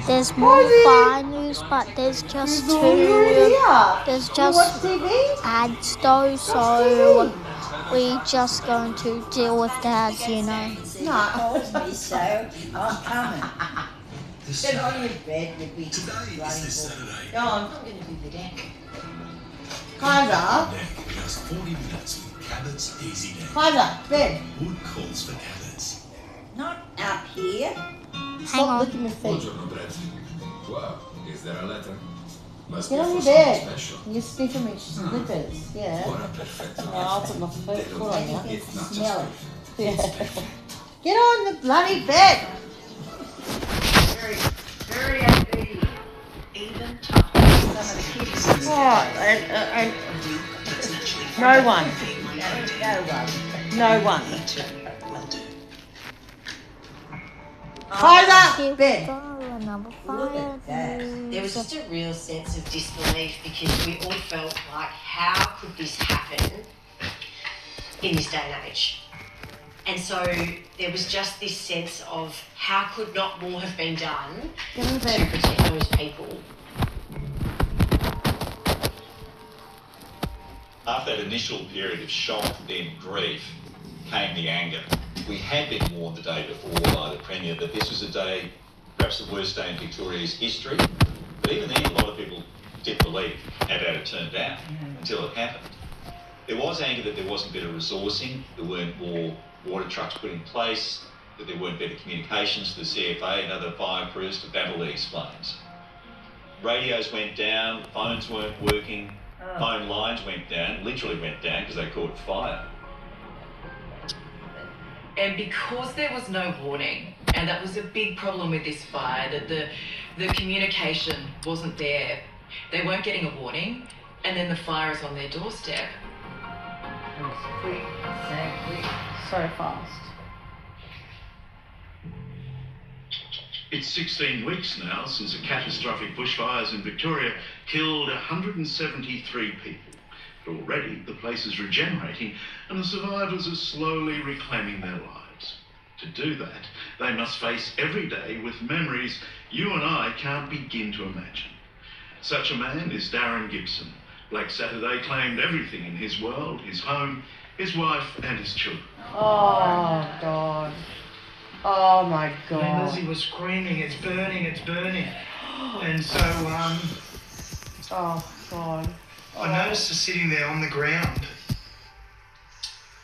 There's more fire news, but there's just there's just ads though, so we just going to deal with that, you know. No. So I'm coming. Get on your bed, you big bloody ball. No, I'm not going to do the deck. Kaiser. Just 40 minutes with Cabot's Easy Deck. Kaiser, bed. Good calls for Cabot's. Not up here. Hang Stop on. licking your feet. Buongiorno, Brett. Wow, is there a letter? Must Get be on for your something bed. special. You're sniffing my slippers. Yeah. Buona perfetta. Yeah, I'll put my foot on you. It's not Smell just it. Yeah. Get on the bloody bed. Very happy. Even tough. Some of the kids. Oh, and no one. No one. Kaiser, bed. Another Look fire at that. news. There was just a real sense of disbelief because we all felt like, how could this happen in this day and age? And so there was just this sense of how could not more have been done Get on the to bed. protect those people. After that initial period of shock, then grief, came the anger. We had been warned the day before by the Premier that this was a day, perhaps the worst day in Victoria's history. But even then, a lot of people didn't believe how it turned out until it happened. There was anger that there wasn't better resourcing, there weren't more water trucks put in place, that there weren't better communications to the CFA and other fire crews to battle these flames. Radios went down, phones weren't working, phone lines went down, literally went down because they caught fire. And because there was no warning, and that was a big problem with this fire, that the communication wasn't there. They weren't getting a warning, and then the fire is on their doorstep. It was quick, so fast. It's 16 weeks now since the catastrophic bushfires in Victoria killed 173 people. But already the place is regenerating and the survivors are slowly reclaiming their lives. To do that, they must face every day with memories you and I can't begin to imagine. Such a man is Darren Gibson. Black Saturday claimed everything in his world, his home, his wife and his children. Oh, God. Oh, my And God. Lizzie was screaming, it's burning, it's burning. And so Oh, God. I noticed her sitting there on the ground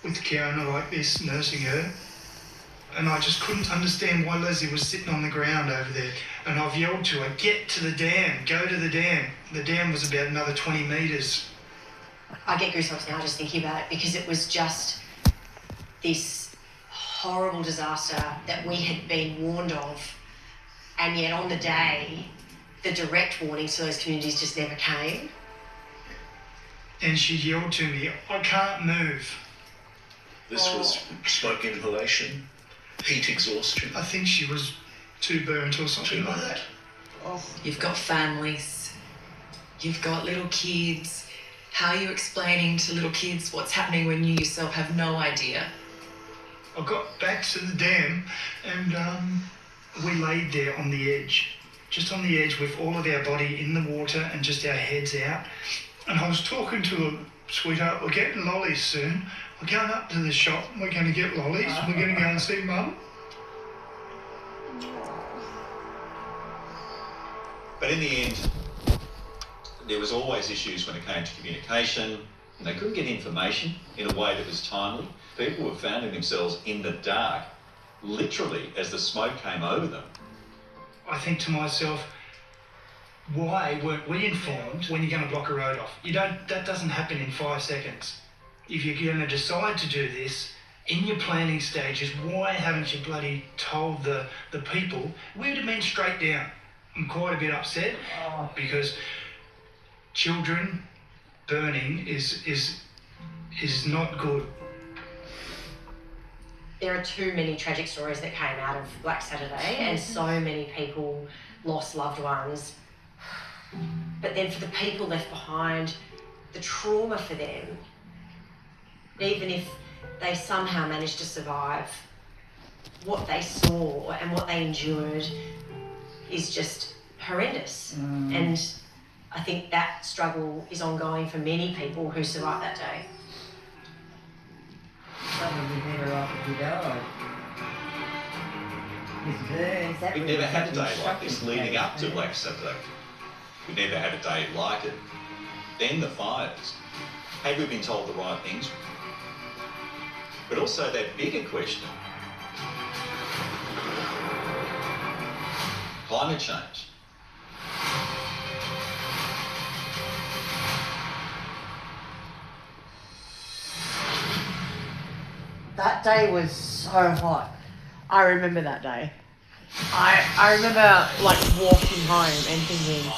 with Kiona like this, nursing her. And I just couldn't understand why Leslie was sitting on the ground over there. And I've yelled to her, get to the dam, go to the dam. The dam was about another 20 metres. I get goosebumps now just thinking about it because it was just this horrible disaster that we had been warned of, and yet on the day, the direct warnings to those communities just never came. And she yelled to me, I can't move. This was smoke inhalation, heat exhaustion. I think she was too burnt or something Too like bad. that. Oh, You've got families, you've got little kids. How are you explaining to little kids what's happening when you yourself have no idea? I got back to the dam and we laid there on the edge, just on the edge with all of our body in the water and just our heads out. And I was talking to her, sweetheart, we're getting lollies soon. We're going up to the shop, we're going to get lollies, we're going to go and see Mum. But in the end, there was always issues when it came to communication. They couldn't get information in a way that was timely. People were finding themselves in the dark, literally, as the smoke came over them. I think to myself, why weren't we informed when you're going to block a road off? That doesn't happen in 5 seconds. If you're going to decide to do this, in your planning stages, why haven't you bloody told the people? We would have been straight down. I'm quite a bit upset because children burning is not good. There are too many tragic stories that came out of Black Saturday, and so many people lost loved ones. But then for the people left behind, the trauma for them, even if they somehow managed to survive, what they saw and what they endured is just horrendous. And I think that struggle is ongoing for many people who survived that day. Some would be better off if you died. We've never had a day like this leading up to Black Saturday. We never had a day like it. Then the fires. Had we been told the right things? But also that bigger question. Climate change. That day was so hot. I remember that day. I remember like walking home and thinking,